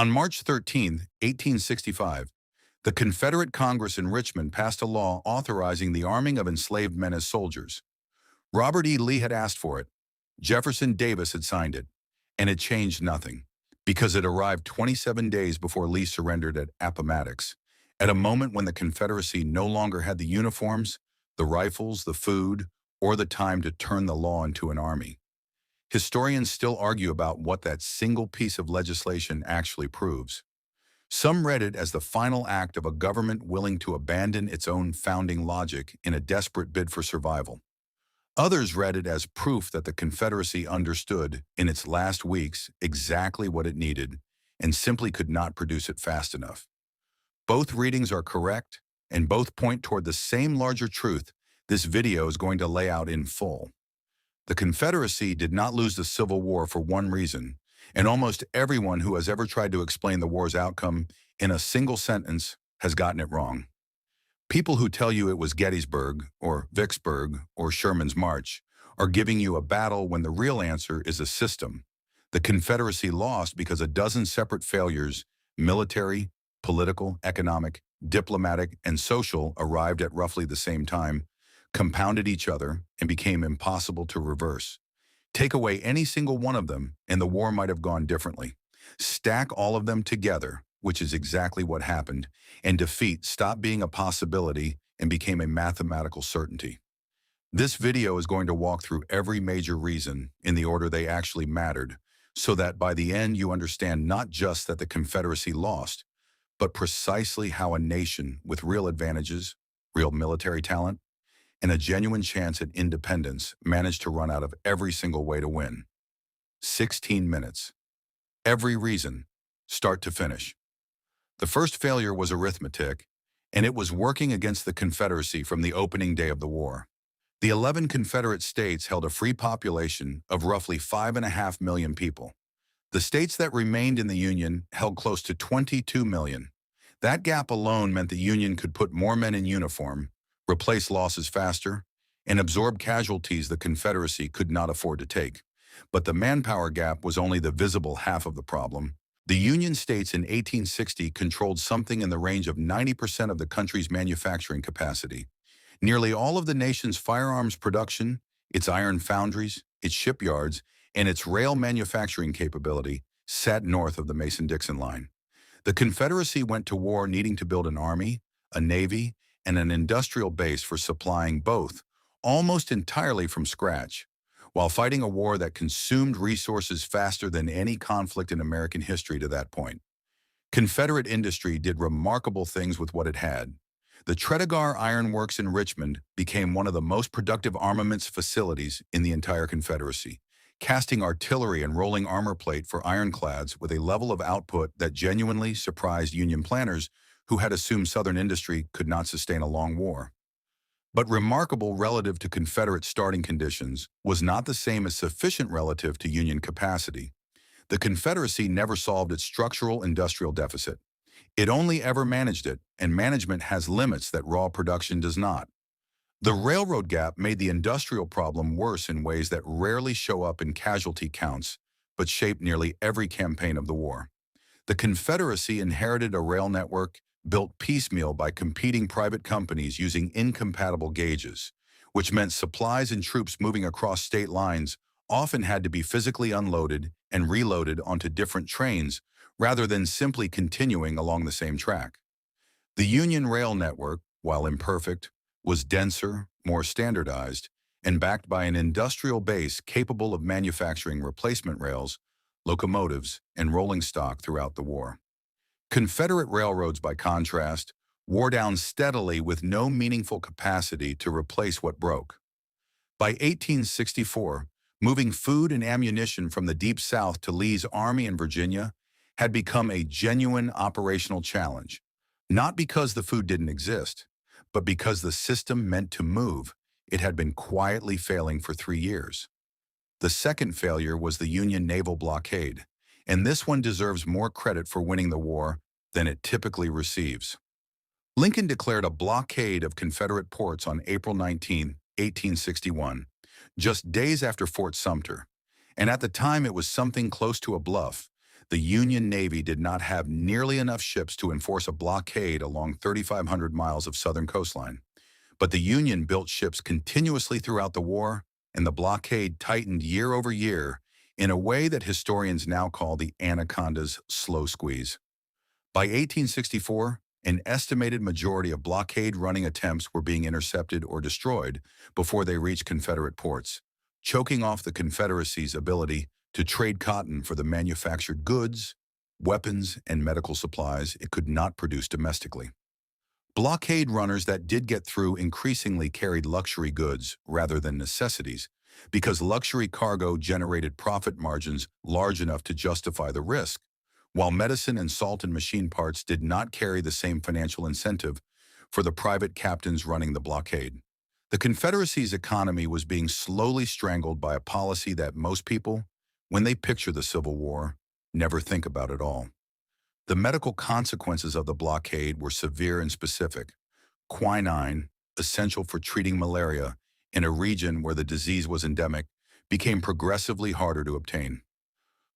On March 13, 1865, the Confederate Congress in Richmond passed a law authorizing the arming of enslaved men as soldiers. Robert E. Lee had asked for it. Jefferson Davis had signed it, and it changed nothing, because it arrived 27 days before Lee surrendered at Appomattox, at a moment when the Confederacy no longer had the uniforms, the rifles, the food, or the time to turn the law into an army. Historians still argue about what that single piece of legislation actually proves. Some read it as the final act of a government willing to abandon its own founding logic in a desperate bid for survival. Others read it as proof that the Confederacy understood, in its last weeks, exactly what it needed and simply could not produce it fast enough. Both readings are correct, and both point toward the same larger truth this video is going to lay out in full. The Confederacy did not lose the Civil War for one reason, and almost everyone who has ever tried to explain the war's outcome in a single sentence has gotten it wrong. People who tell you it was Gettysburg, or Vicksburg, or Sherman's March are giving you a battle when the real answer is a system. The Confederacy lost because a dozen separate failures, military, political, economic, diplomatic, and social, arrived at roughly the same time, compounded each other, and became impossible to reverse. Take away any single one of them, and the war might have gone differently. Stack all of them together, which is exactly what happened, and defeat stopped being a possibility and became a mathematical certainty. This video is going to walk through every major reason in the order they actually mattered, so that by the end you understand not just that the Confederacy lost, but precisely how a nation with real advantages, real military talent, and a genuine chance at independence managed to run out of every single way to win. 16 minutes. Every reason, start to finish. The first failure was arithmetic, and it was working against the Confederacy from the opening day of the war. The 11 Confederate states held a free population of roughly 5.5 million people. The states that remained in the Union held close to 22 million. That gap alone meant the Union could put more men in uniform, replace losses faster, and absorb casualties the Confederacy could not afford to take. But the manpower gap was only the visible half of the problem. The Union states in 1860 controlled something in the range of 90% of the country's manufacturing capacity. Nearly all of the nation's firearms production, its iron foundries, its shipyards, and its rail manufacturing capability sat north of the Mason-Dixon line. The Confederacy went to war needing to build an army, a navy, and an industrial base for supplying both, almost entirely from scratch, while fighting a war that consumed resources faster than any conflict in American history to that point. Confederate industry did remarkable things with what it had. The Tredegar Iron Works in Richmond became one of the most productive armaments facilities in the entire Confederacy, casting artillery and rolling armor plate for ironclads with a level of output that genuinely surprised Union planners who had assumed Southern industry could not sustain a long war. But remarkable relative to Confederate starting conditions was not the same as sufficient relative to Union capacity. The Confederacy never solved its structural industrial deficit. It only ever managed it, and management has limits that raw production does not. The railroad gap made the industrial problem worse in ways that rarely show up in casualty counts, but shaped nearly every campaign of the war. The Confederacy inherited a rail network built piecemeal by competing private companies using incompatible gauges, which meant supplies and troops moving across state lines often had to be physically unloaded and reloaded onto different trains rather than simply continuing along the same track. The Union rail network, while imperfect, was denser, more standardized, and backed by an industrial base capable of manufacturing replacement rails, locomotives, and rolling stock throughout the war. Confederate railroads, by contrast, wore down steadily with no meaningful capacity to replace what broke. By 1864, moving food and ammunition from the Deep South to Lee's army in Virginia had become a genuine operational challenge, not because the food didn't exist, but because the system meant to move. It had been quietly failing for 3 years. The second failure was the Union naval blockade, and this one deserves more credit for winning the war than it typically receives. Lincoln declared a blockade of Confederate ports on April 19, 1861, just days after Fort Sumter, and at the time it was something close to a bluff. The Union Navy did not have nearly enough ships to enforce a blockade along 3,500 miles of southern coastline. But the Union built ships continuously throughout the war, and the blockade tightened year over year in a way that historians now call the Anaconda's slow squeeze. By 1864, an estimated majority of blockade running attempts were being intercepted or destroyed before they reached Confederate ports, choking off the Confederacy's ability to trade cotton for the manufactured goods, weapons, and medical supplies it could not produce domestically. Blockade runners that did get through increasingly carried luxury goods rather than necessities, because luxury cargo generated profit margins large enough to justify the risk, while medicine and salt and machine parts did not carry the same financial incentive for the private captains running the blockade. The Confederacy's economy was being slowly strangled by a policy that most people, when they picture the Civil War, never think about at all. The medical consequences of the blockade were severe and specific. Quinine, essential for treating malaria in a region where the disease was endemic, became progressively harder to obtain.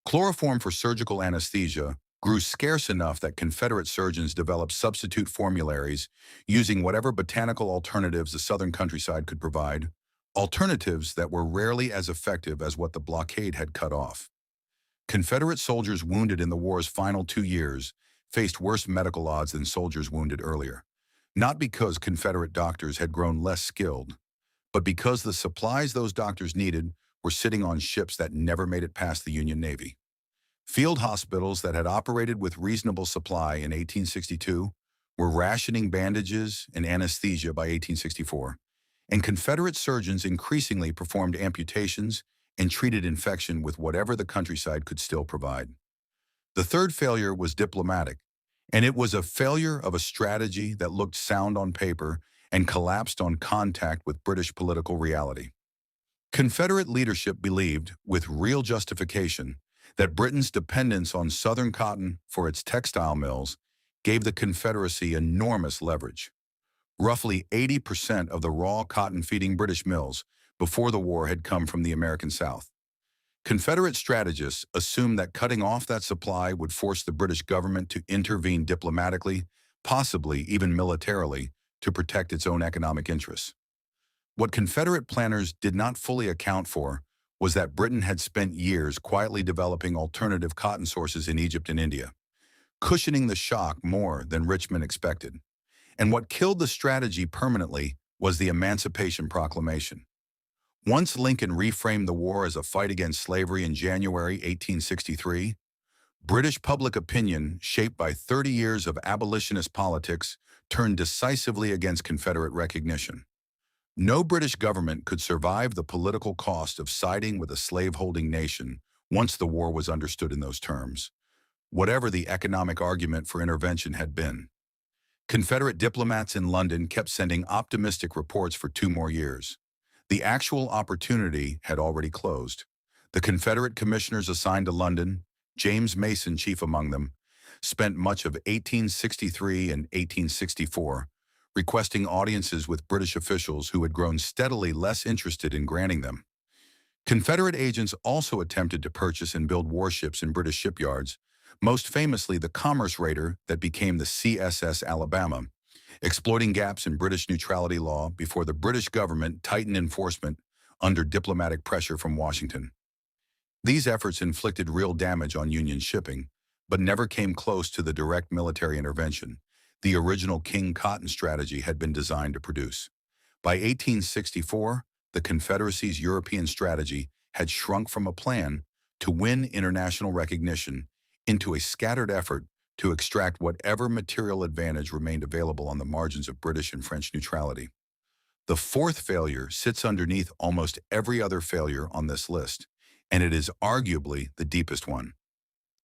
Chloroform for surgical anesthesia grew scarce enough that Confederate surgeons developed substitute formularies using whatever botanical alternatives the southern countryside could provide, alternatives that were rarely as effective as what the blockade had cut off. Confederate soldiers wounded in the war's final 2 years faced worse medical odds than soldiers wounded earlier, not because Confederate doctors had grown less skilled, but because the supplies those doctors needed were sitting on ships that never made it past the Union Navy. Field hospitals that had operated with reasonable supply in 1862 were rationing bandages and anesthesia by 1864, and Confederate surgeons increasingly performed amputations and treated infection with whatever the countryside could still provide. The third failure was diplomatic, and it was a failure of a strategy that looked sound on paper and collapsed on contact with British political reality. Confederate leadership believed, with real justification, that Britain's dependence on Southern cotton for its textile mills gave the Confederacy enormous leverage. Roughly 80% of the raw cotton-feeding British mills before the war had come from the American South. Confederate strategists assumed that cutting off that supply would force the British government to intervene diplomatically, possibly even militarily, to protect its own economic interests. What Confederate planners did not fully account for was that Britain had spent years quietly developing alternative cotton sources in Egypt and India, cushioning the shock more than Richmond expected. And what killed the strategy permanently was the Emancipation Proclamation. Once Lincoln reframed the war as a fight against slavery in January 1863, British public opinion, shaped by 30 years of abolitionist politics, turned decisively against Confederate recognition. No British government could survive the political cost of siding with a slave-holding nation once the war was understood in those terms, whatever the economic argument for intervention had been. Confederate diplomats in London kept sending optimistic reports for 2 more years. The actual opportunity had already closed. The Confederate commissioners assigned to London, James Mason chief among them, spent much of 1863 and 1864 requesting audiences with British officials who had grown steadily less interested in granting them. Confederate agents also attempted to purchase and build warships in British shipyards, most famously the commerce raider that became the CSS Alabama, exploiting gaps in British neutrality law before the British government tightened enforcement under diplomatic pressure from Washington. These efforts inflicted real damage on Union shipping, but never came close to the direct military intervention the original King Cotton strategy had been designed to produce. By 1864, the Confederacy's European strategy had shrunk from a plan to win international recognition into a scattered effort to extract whatever material advantage remained available on the margins of British and French neutrality. The fourth failure sits underneath almost every other failure on this list, and it is arguably the deepest one.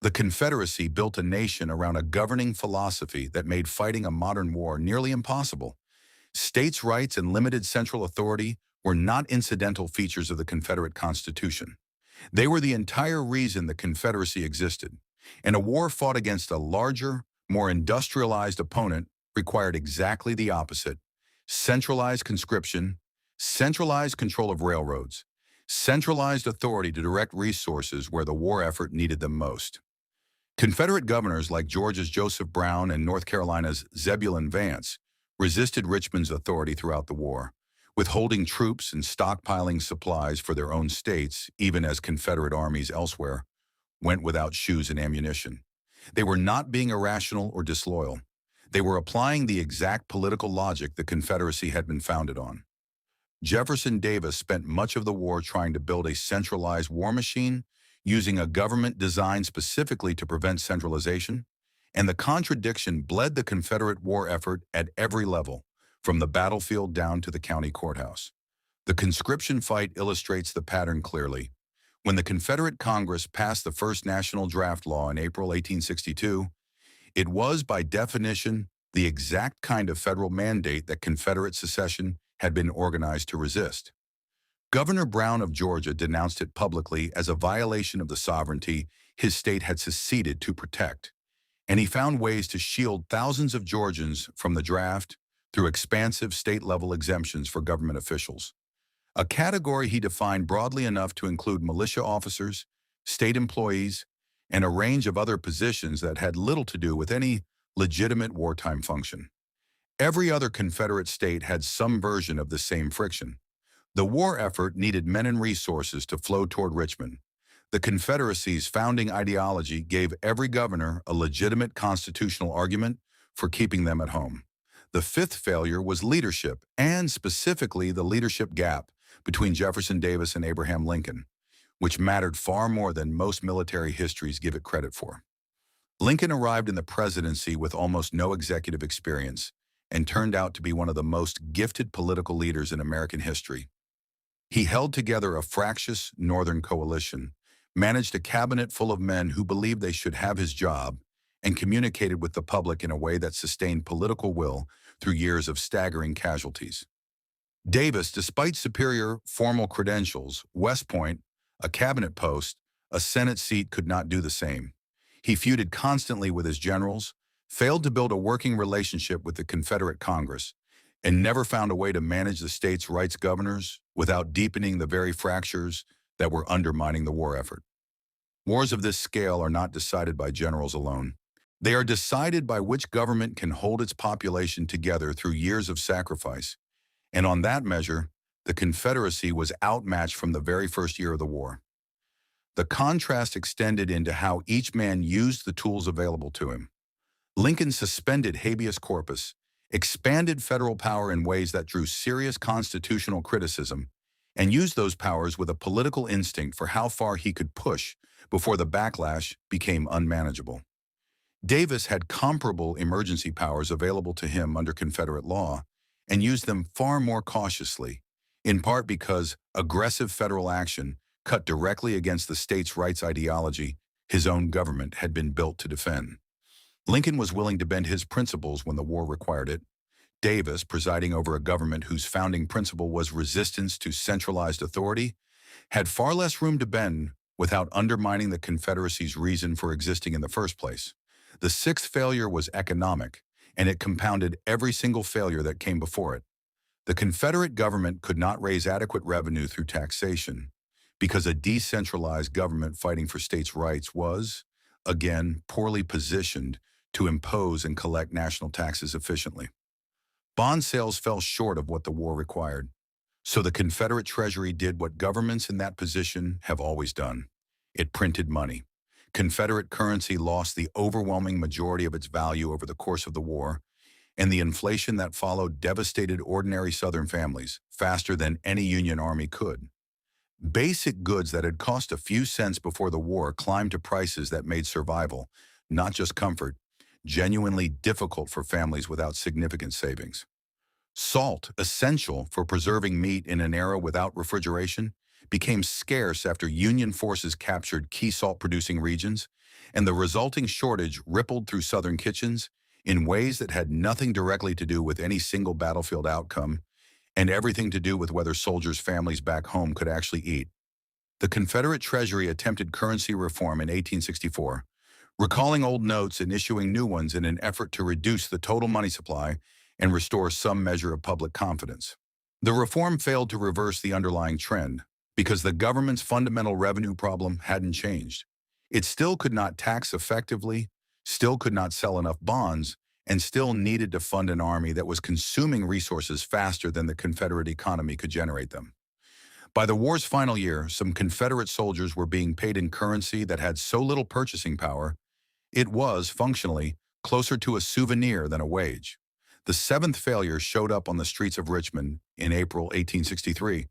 The Confederacy built a nation around a governing philosophy that made fighting a modern war nearly impossible. States' rights and limited central authority were not incidental features of the Confederate Constitution. They were the entire reason the Confederacy existed, and a war fought against a larger, more industrialized opponent required exactly the opposite: centralized conscription, centralized control of railroads, centralized authority to direct resources where the war effort needed them most. Confederate governors like Georgia's Joseph Brown and North Carolina's Zebulon Vance resisted Richmond's authority throughout the war, withholding troops and stockpiling supplies for their own states, even as Confederate armies elsewhere went without shoes and ammunition. They were not being irrational or disloyal. They were applying the exact political logic the Confederacy had been founded on. Jefferson Davis spent much of the war trying to build a centralized war machine, using a government designed specifically to prevent centralization, and the contradiction bled the Confederate war effort at every level, from the battlefield down to the county courthouse. The conscription fight illustrates the pattern clearly. When the Confederate Congress passed the first national draft law in April 1862, it was, by definition, the exact kind of federal mandate that Confederate secession had been organized to resist. Governor Brown of Georgia denounced it publicly as a violation of the sovereignty his state had seceded to protect, and he found ways to shield thousands of Georgians from the draft through expansive state-level exemptions for government officials, a category he defined broadly enough to include militia officers, state employees, and a range of other positions that had little to do with any legitimate wartime function. Every other Confederate state had some version of the same friction. The war effort needed men and resources to flow toward Richmond. The Confederacy's founding ideology gave every governor a legitimate constitutional argument for keeping them at home. The fifth failure was leadership, and specifically the leadership gap between Jefferson Davis and Abraham Lincoln, which mattered far more than most military histories give it credit for. Lincoln arrived in the presidency with almost no executive experience and turned out to be one of the most gifted political leaders in American history. He held together a fractious Northern coalition, managed a cabinet full of men who believed they should have his job, and communicated with the public in a way that sustained political will through years of staggering casualties. Davis, despite superior formal credentials, West Point, a cabinet post, a Senate seat, could not do the same. He feuded constantly with his generals, failed to build a working relationship with the Confederate Congress, and never found a way to manage the state's rights governors without deepening the very fractures that were undermining the war effort. Wars of this scale are not decided by generals alone. They are decided by which government can hold its population together through years of sacrifice, and on that measure, the Confederacy was outmatched from the very first year of the war. The contrast extended into how each man used the tools available to him. Lincoln suspended habeas corpus, expanded federal power in ways that drew serious constitutional criticism, and used those powers with a political instinct for how far he could push before the backlash became unmanageable. Davis had comparable emergency powers available to him under Confederate law and used them far more cautiously, in part because aggressive federal action cut directly against the states' rights ideology his own government had been built to defend. Lincoln was willing to bend his principles when the war required it. Davis, presiding over a government whose founding principle was resistance to centralized authority, had far less room to bend without undermining the Confederacy's reason for existing in the first place. The sixth failure was economic, and it compounded every single failure that came before it. The Confederate government could not raise adequate revenue through taxation because a decentralized government fighting for states' rights was, again, poorly positioned to impose and collect national taxes efficiently. Bond sales fell short of what the war required, so the Confederate Treasury did what governments in that position have always done. It printed money. Confederate currency lost the overwhelming majority of its value over the course of the war, and the inflation that followed devastated ordinary Southern families faster than any Union army could. Basic goods that had cost a few cents before the war climbed to prices that made survival, not just comfort, genuinely difficult for families without significant savings. Salt, essential for preserving meat in an era without refrigeration, became scarce after Union forces captured key salt-producing regions, and the resulting shortage rippled through Southern kitchens in ways that had nothing directly to do with any single battlefield outcome, and everything to do with whether soldiers' families back home could actually eat. The Confederate Treasury attempted currency reform in 1864, recalling old notes and issuing new ones in an effort to reduce the total money supply and restore some measure of public confidence. The reform failed to reverse the underlying trend because the government's fundamental revenue problem hadn't changed. It still could not tax effectively, still could not sell enough bonds, and still needed to fund an army that was consuming resources faster than the Confederate economy could generate them. By the war's final year, some Confederate soldiers were being paid in currency that had so little purchasing power, it was, functionally, closer to a souvenir than a wage. The seventh failure showed up on the streets of Richmond in April 1863,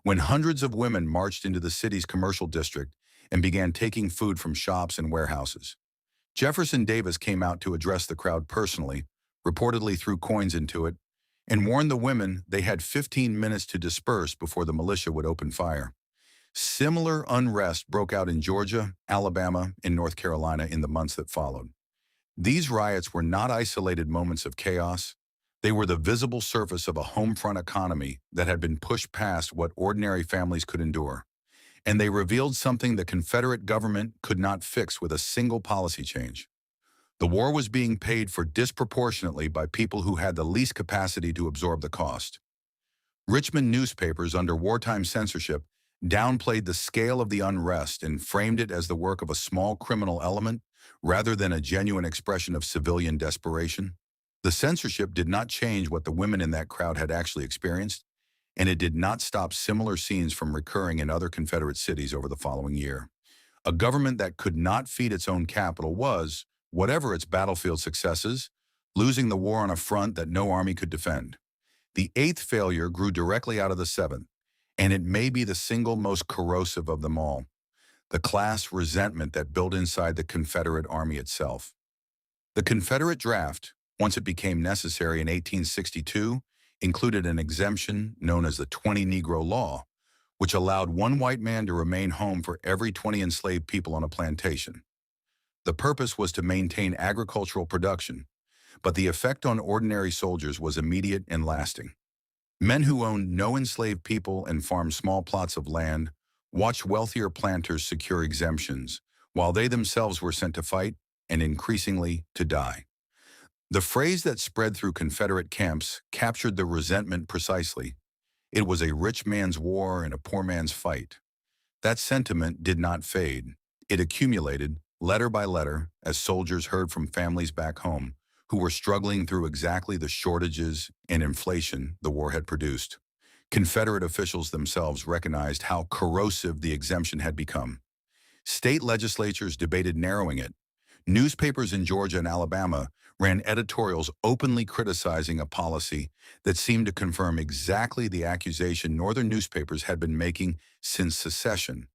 when hundreds of women marched into the city's commercial district and began taking food from shops and warehouses. Jefferson Davis came out to address the crowd personally, reportedly threw coins into it, and warned the women they had 15 minutes to disperse before the militia would open fire. Similar unrest broke out in Georgia, Alabama, and North Carolina in the months that followed. These riots were not isolated moments of chaos. They were the visible surface of a home front economy that had been pushed past what ordinary families could endure. And they revealed something the Confederate government could not fix with a single policy change. The war was being paid for disproportionately by people who had the least capacity to absorb the cost. Richmond newspapers under wartime censorship downplayed the scale of the unrest and framed it as the work of a small criminal element rather than a genuine expression of civilian desperation. The censorship did not change what the women in that crowd had actually experienced, and it did not stop similar scenes from recurring in other Confederate cities over the following year. A government that could not feed its own capital was, whatever its battlefield successes, losing the war on a front that no army could defend. The eighth failure grew directly out of the seventh, and it may be the single most corrosive of them all: the class resentment that built inside the Confederate Army itself. The Confederate draft, once it became necessary in 1862, included an exemption known as the 20 Negro Law, which allowed one white man to remain home for every 20 enslaved people on a plantation. The purpose was to maintain agricultural production, but the effect on ordinary soldiers was immediate and lasting. Men who owned no enslaved people and farmed small plots of land watched wealthier planters secure exemptions, while they themselves were sent to fight and increasingly to die. The phrase that spread through Confederate camps captured the resentment precisely. It was a rich man's war and a poor man's fight. That sentiment did not fade. It accumulated, letter by letter, as soldiers heard from families back home who were struggling through exactly the shortages and inflation the war had produced. Confederate officials themselves recognized how corrosive the exemption had become. State legislatures debated narrowing it. Newspapers in Georgia and Alabama ran editorials openly criticizing a policy that seemed to confirm exactly the accusation Northern newspapers had been making since secession,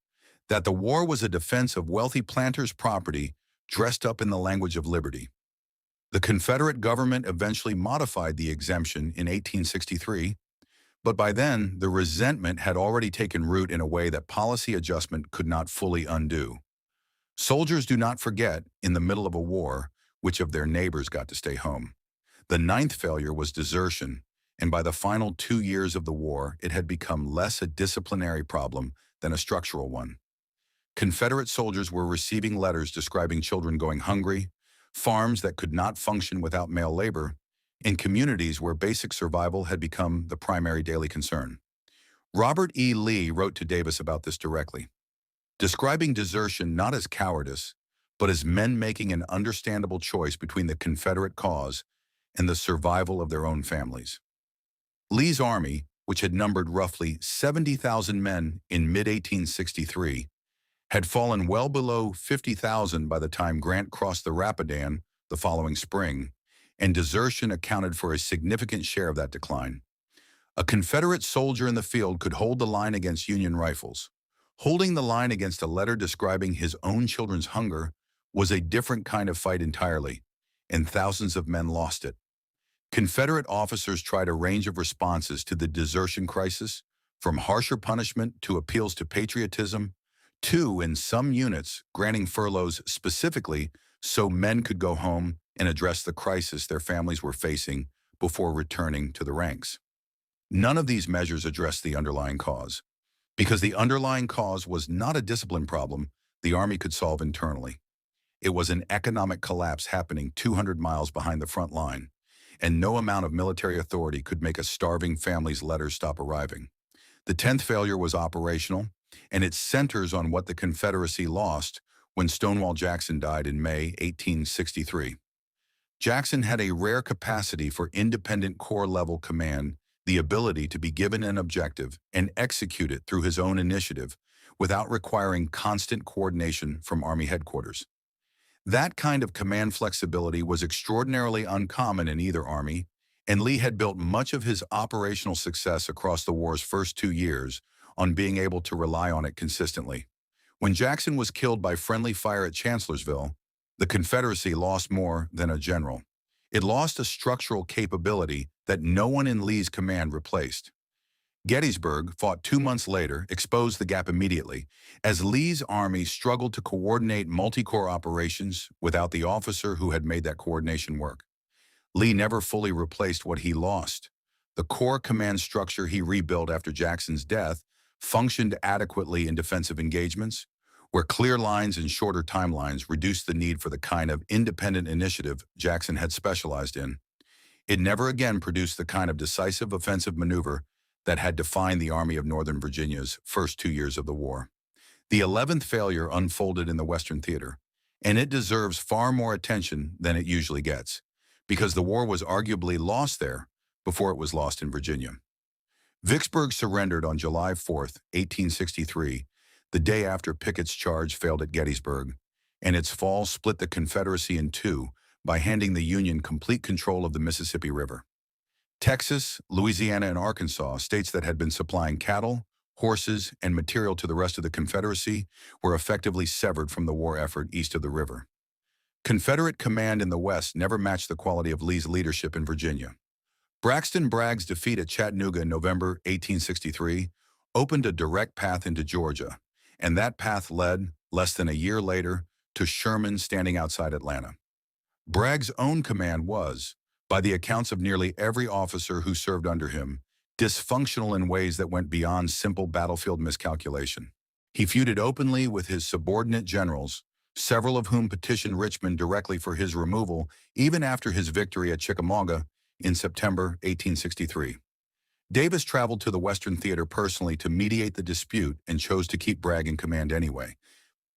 that the war was a defense of wealthy planters' property dressed up in the language of liberty. The Confederate government eventually modified the exemption in 1863, but by then the resentment had already taken root in a way that policy adjustment could not fully undo. Soldiers do not forget, in the middle of a war, which of their neighbors got to stay home. The ninth failure was desertion, and by the final 2 years of the war, it had become less a disciplinary problem than a structural one. Confederate soldiers were receiving letters describing children going hungry, farms that could not function without male labor, and communities where basic survival had become the primary daily concern. Robert E. Lee wrote to Davis about this directly, describing desertion not as cowardice, but as men making an understandable choice between the Confederate cause and the survival of their own families. Lee's army, which had numbered roughly 70,000 men in mid-1863, had fallen well below 50,000 by the time Grant crossed the Rapidan the following spring, and desertion accounted for a significant share of that decline. A Confederate soldier in the field could hold the line against Union rifles. Holding the line against a letter describing his own children's hunger was a different kind of fight entirely, and thousands of men lost it. Confederate officers tried a range of responses to the desertion crisis, from harsher punishment to appeals to patriotism, to, in some units, granting furloughs specifically so men could go home and address the crisis their families were facing before returning to the ranks. None of these measures addressed the underlying cause, because the underlying cause was not a discipline problem the Army could solve internally. It was an economic collapse happening 200 miles behind the front line, and no amount of military authority could make a starving family's letters stop arriving. The 10th failure was operational, and it centers on what the Confederacy lost when Stonewall Jackson died in May 1863. Jackson had a rare capacity for independent corps-level command, the ability to be given an objective and execute it through his own initiative without requiring constant coordination from Army headquarters. That kind of command flexibility was extraordinarily uncommon in either army, and Lee had built much of his operational success across the war's first 2 years on being able to rely on it consistently. When Jackson was killed by friendly fire at Chancellorsville, the Confederacy lost more than a general. It lost a structural capability that no one in Lee's command replaced. Gettysburg, fought 2 months later, exposed the gap immediately, as Lee's army struggled to coordinate multi-corps operations without the officer who had made that coordination work. Lee never fully replaced what he lost. The corps command structure he rebuilt after Jackson's death functioned adequately in defensive engagements, where clear lines and shorter timelines reduced the need for the kind of independent initiative Jackson had specialized in. It never again produced the kind of decisive offensive maneuver that had defined the Army of Northern Virginia's first 2 years of the war. The 11th failure unfolded in the Western Theater, and it deserves far more attention than it usually gets, because the war was arguably lost there before it was lost in Virginia. Vicksburg surrendered on July 4, 1863, the day after Pickett's charge failed at Gettysburg, and its fall split the Confederacy in two by handing the Union complete control of the Mississippi River. Texas, Louisiana, and Arkansas, states that had been supplying cattle, horses, and material to the rest of the Confederacy, were effectively severed from the war effort east of the river. Confederate command in the West never matched the quality of Lee's leadership in Virginia. Braxton Bragg's defeat at Chattanooga in November 1863 opened a direct path into Georgia, and that path led, less than a year later, to Sherman standing outside Atlanta. Bragg's own command was, by the accounts of nearly every officer who served under him, dysfunctional in ways that went beyond simple battlefield miscalculation. He feuded openly with his subordinate generals, several of whom petitioned Richmond directly for his removal even after his victory at Chickamauga in September 1863. Davis traveled to the Western Theater personally to mediate the dispute and chose to keep Bragg in command anyway,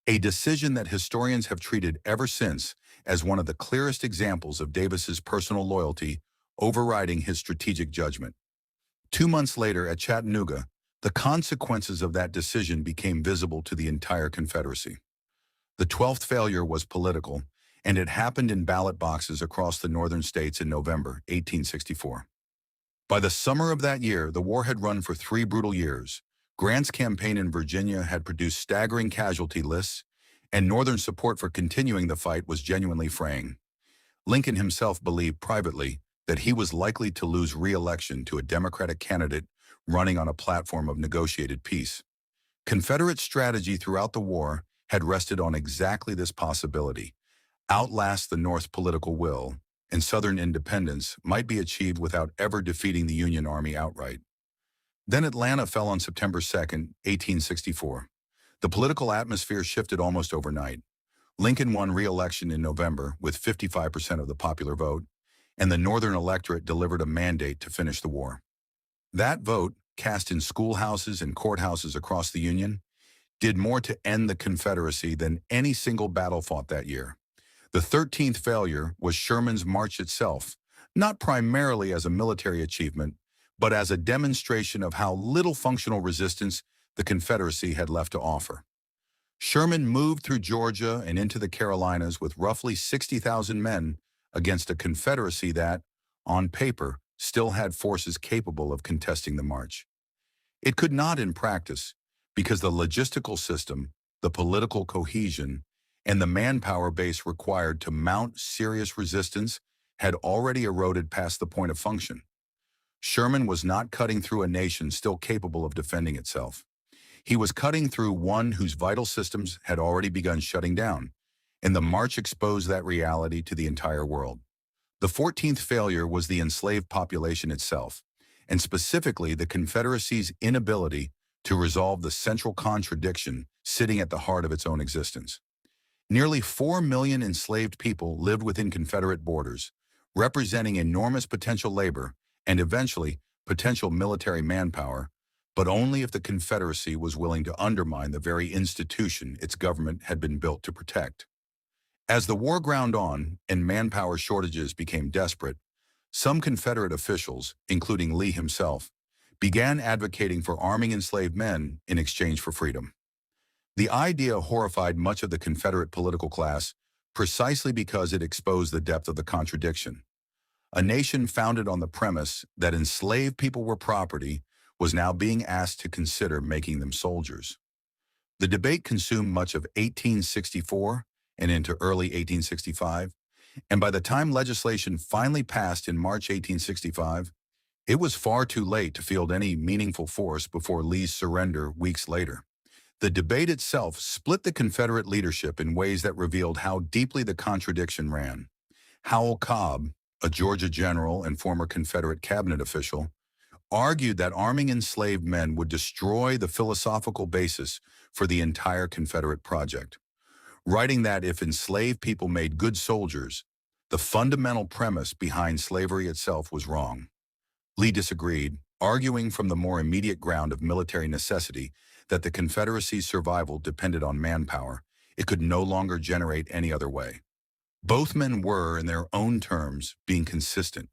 a decision that historians have treated ever since as one of the clearest examples of Davis's personal loyalty overriding his strategic judgment. 2 months later at Chattanooga, the consequences of that decision became visible to the entire Confederacy. The 12th failure was political, and it happened in ballot boxes across the northern states in November 1864. By the summer of that year, the war had run for 3 brutal years. Grant's campaign in Virginia had produced staggering casualty lists, and Northern support for continuing the fight was genuinely fraying. Lincoln himself believed privately that he was likely to lose re-election to a Democratic candidate running on a platform of negotiated peace. Confederate strategy throughout the war had rested on exactly this possibility: outlast the North's political will, and Southern independence might be achieved without ever defeating the Union Army outright. Then Atlanta fell on September 2, 1864. The political atmosphere shifted almost overnight. Lincoln won re-election in November with 55% of the popular vote, and the Northern electorate delivered a mandate to finish the war. That vote, cast in schoolhouses and courthouses across the Union, did more to end the Confederacy than any single battle fought that year. The 13th failure was Sherman's march itself, not primarily as a military achievement, but as a demonstration of how little functional resistance the Confederacy had left to offer. Sherman moved through Georgia and into the Carolinas with roughly 60,000 men against a Confederacy that, on paper, still had forces capable of contesting the march. It could not in practice, because the logistical system, the political cohesion, and the manpower base required to mount serious resistance had already eroded past the point of function. Sherman was not cutting through a nation still capable of defending itself. He was cutting through one whose vital systems had already begun shutting down, and the march exposed that reality to the entire world. The 14th failure was the enslaved population itself, and specifically the Confederacy's inability to resolve the central contradiction sitting at the heart of its own existence. Nearly 4 million enslaved people lived within Confederate borders, representing enormous potential labor and eventually potential military manpower, but only if the Confederacy was willing to undermine the very institution its government had been built to protect. As the war ground on and manpower shortages became desperate, some Confederate officials, including Lee himself, began advocating for arming enslaved men in exchange for freedom. The idea horrified much of the Confederate political class precisely because it exposed the depth of the contradiction. A nation founded on the premise that enslaved people were property was now being asked to consider making them soldiers. The debate consumed much of 1864 and into early 1865, and by the time legislation finally passed in March 1865, it was far too late to field any meaningful force before Lee's surrender weeks later. The debate itself split the Confederate leadership in ways that revealed how deeply the contradiction ran. Howell Cobb, a Georgia general and former Confederate cabinet official, argued that arming enslaved men would destroy the philosophical basis for the entire Confederate project, writing that if enslaved people made good soldiers, the fundamental premise behind slavery itself was wrong. Lee disagreed, arguing from the more immediate ground of military necessity that the Confederacy's survival depended on manpower. It could no longer generate any other way. Both men were, in their own terms, being consistent.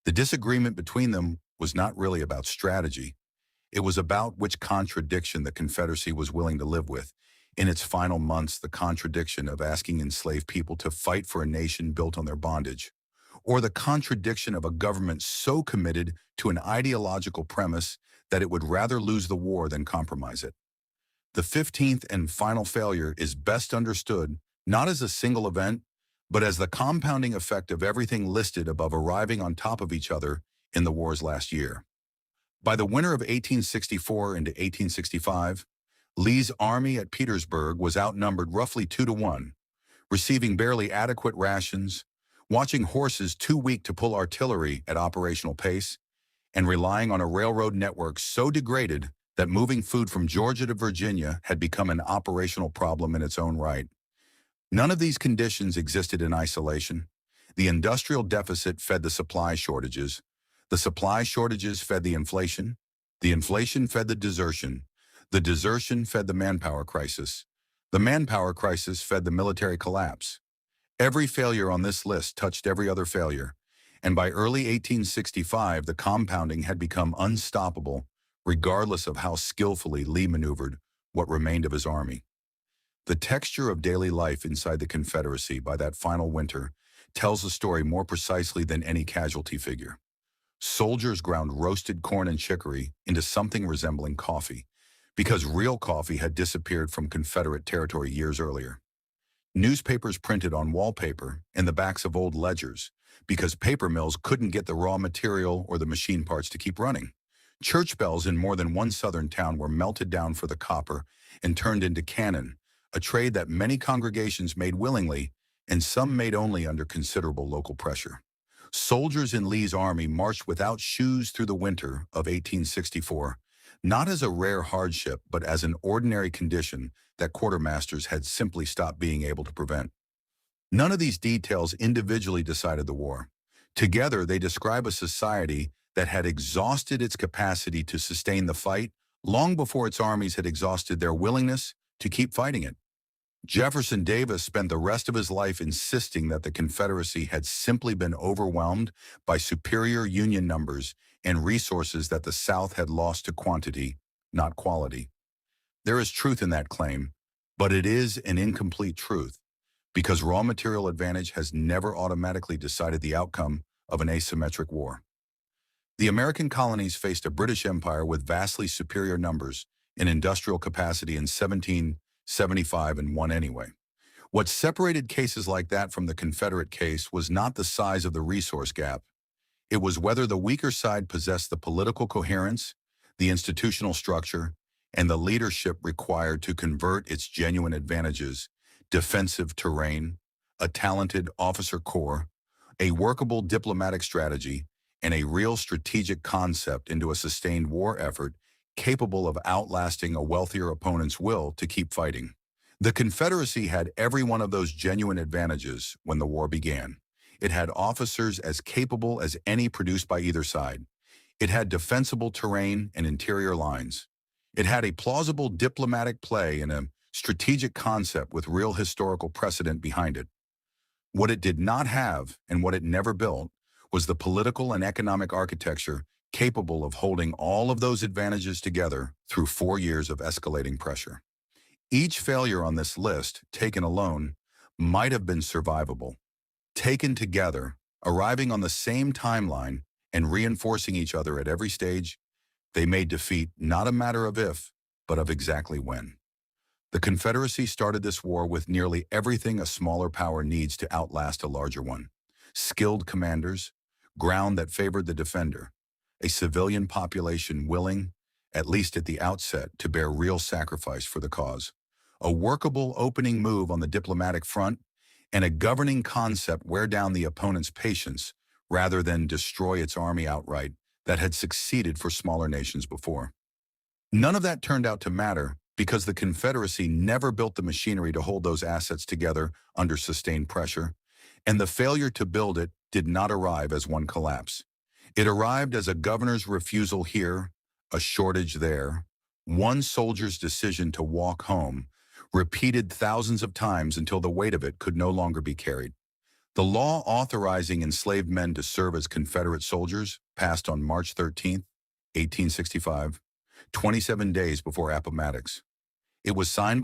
The disagreement between them was not really about strategy. It was about which contradiction the Confederacy was willing to live with. In its final months, the contradiction of asking enslaved people to fight for a nation built on their bondage, or the contradiction of a government so committed to an ideological premise that it would rather lose the war than compromise it. The 15th and final failure is best understood not as a single event, but as the compounding effect of everything listed above arriving on top of each other in the war's last year. By the winter of 1864 into 1865, Lee's army at Petersburg was outnumbered roughly 2-1, receiving barely adequate rations, watching horses too weak to pull artillery at operational pace, and relying on a railroad network so degraded that moving food from Georgia to Virginia had become an operational problem in its own right. None of these conditions existed in isolation. The industrial deficit fed the supply shortages. The supply shortages fed the inflation fed the desertion fed the manpower crisis. The manpower crisis fed the military collapse. Every failure on this list touched every other failure, and by early 1865, the compounding had become unstoppable, regardless of how skillfully Lee maneuvered what remained of his army. The texture of daily life inside the Confederacy by that final winter tells the story more precisely than any casualty figure. Soldiers ground roasted corn and chicory into something resembling coffee, because real coffee had disappeared from Confederate territory years earlier. Newspapers printed on wallpaper and the backs of old ledgers, because paper mills couldn't get the raw material or the machine parts to keep running. Church bells in more than one southern town were melted down for the copper and turned into cannon, a trade that many congregations made willingly and some made only under considerable local pressure. Soldiers in Lee's army marched without shoes through the winter of 1864, not as a rare hardship, but as an ordinary condition that quartermasters had simply stopped being able to prevent. None of these details individually decided the war. Together, they describe a society that had exhausted its capacity to sustain the fight long before its armies had exhausted their willingness to keep fighting it. Jefferson Davis spent the rest of his life insisting that the Confederacy had simply been overwhelmed by superior Union numbers and resources that the South had lost to quantity, not quality. There is truth in that claim, but it is an incomplete truth, because raw material advantage has never automatically decided the outcome of an asymmetric war. The American colonies faced a British Empire with vastly superior numbers and industrial capacity in 1775 and won anyway. What separated cases like that from the Confederate case was not the size of the resource gap. It was whether the weaker side possessed the political coherence, the institutional structure, and the leadership required to convert its genuine advantages, defensive terrain, a talented officer corps, a workable diplomatic strategy, and a real strategic concept into a sustained war effort capable of outlasting a wealthier opponent's will to keep fighting. The Confederacy had every one of those genuine advantages when the war began. It had officers as capable as any produced by either side. It had defensible terrain and interior lines. It had a plausible diplomatic play and a strategic concept with real historical precedent behind it. What it did not have, and what it never built, was the political and economic architecture capable of holding all of those advantages together through 4 years of escalating pressure. Each failure on this list, taken alone, might have been survivable. Taken together, arriving on the same timeline and reinforcing each other at every stage, they made defeat not a matter of if, but of exactly when. The Confederacy started this war with nearly everything a smaller power needs to outlast a larger one. Skilled commanders, ground that favored the defender, a civilian population willing, at least at the outset, to bear real sacrifice for the cause, a workable opening move on the diplomatic front, and a governing concept wear down the opponent's patience rather than destroy its army outright that had succeeded for smaller nations before. None of that turned out to matter because the Confederacy never built the machinery to hold those assets together under sustained pressure, and the failure to build it did not arrive as one collapse. It arrived as a governor's refusal here, a shortage there, one soldier's decision to walk home, repeated thousands of times until the weight of it could no longer be carried. The law authorizing enslaved men to serve as Confederate soldiers passed on March 13, 1865, 27 days before Appomattox. It was signed